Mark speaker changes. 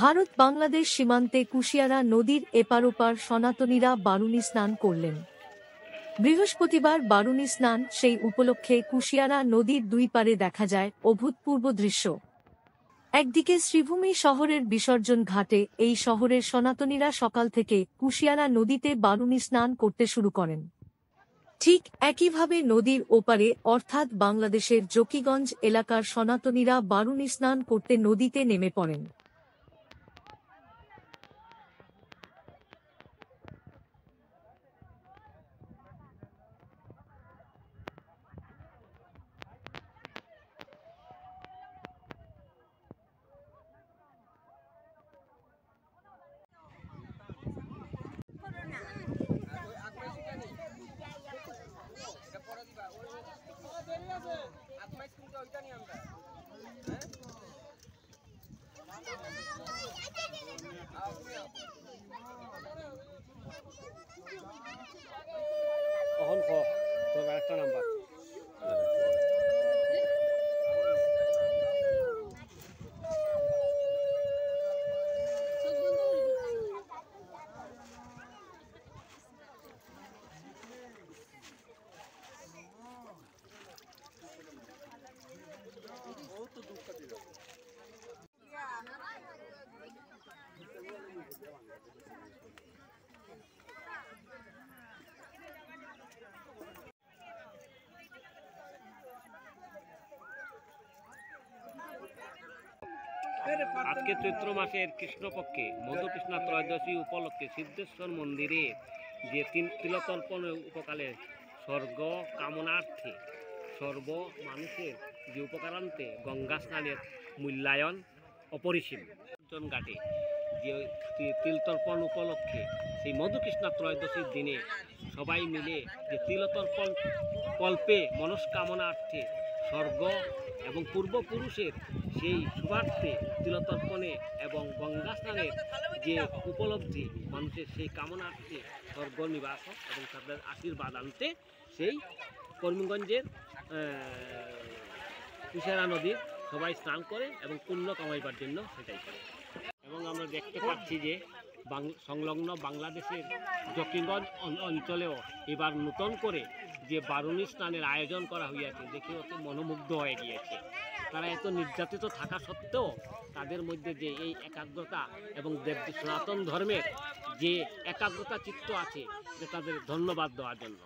Speaker 1: ভারত বাংলাদেশ সীমান্তে কুশিয়ারা নদীর এপার ওপার সনাতনীরা বারুণী স্নান করলেন। বৃহস্পতিবার বারুণী স্নান, সেই উপলক্ষে কুশিয়ারা নদীর দুই পারে দেখা যায় অভূতপূর্ব দৃশ্য। একদিকে শ্রীভূমি শহরের বিসর্জন ঘাটে এই শহরের সনাতনীরা সকাল থেকে কুশিয়ারা নদীতে বারুণী স্নান করতে শুরু করেন। ঠিক একইভাবে নদীর ওপারে অর্থাৎ বাংলাদেশের জকিগঞ্জ এলাকার সনাতনীরা বারুণী স্নান করতে নদীতে নেমে পড়েন।
Speaker 2: তখন তোর একটা নাম্বার আজকে চৈত্র মাসের কৃষ্ণপক্ষে মধুকৃষ্ণা ত্রয়োদশী উপলক্ষে সিদ্ধেশ্বর মন্দিরে যে তিলতর্পণ উপকালে স্বর্গ কামনার্থে সর্ব মানুষের যে উপকারান্তে গঙ্গা স্নানের মূল্যায়ন অপরিসীম। ঘাটে যে তিলতর্পণ উপলক্ষে সেই মধুকৃষ্ণা ত্রয়োদশীর দিনে সবাই মিলে যে তিলতর্পণ কল্পে মনস্কামনার্থে স্বর্গ এবং পূর্বপুরুষের সেই শুভার্থে তিলতর্পণে এবং গঙ্গা স্নানের যে উপলব্ধি মানুষের সেই কামনার্থে স্বর্গ নিবাস এবং তাদের আশীর্বাদ আনতে সেই করিমগঞ্জের কুশিয়ারা নদীর সবাই স্নান করে এবং পুণ্য কামাইবার জন্য সেটাই করে। এবং আমরা দেখতে পাচ্ছি যে সংলগ্ন বাংলাদেশের জকিগঞ্জ অঞ্চলেও এবার নতুন করে যে বারুণী স্নানের আয়োজন করা হইয়াছে দেখে অত মনোমুগ্ধ হয়ে গিয়েছে। তারা এত নির্যাতিত থাকা সত্ত্বেও তাদের মধ্যে যে এই একাগ্রতা এবং সনাতন ধর্মের যে একাগ্রতা চিত্ত আছে যে তাদের ধন্যবাদ দেওয়ার জন্য।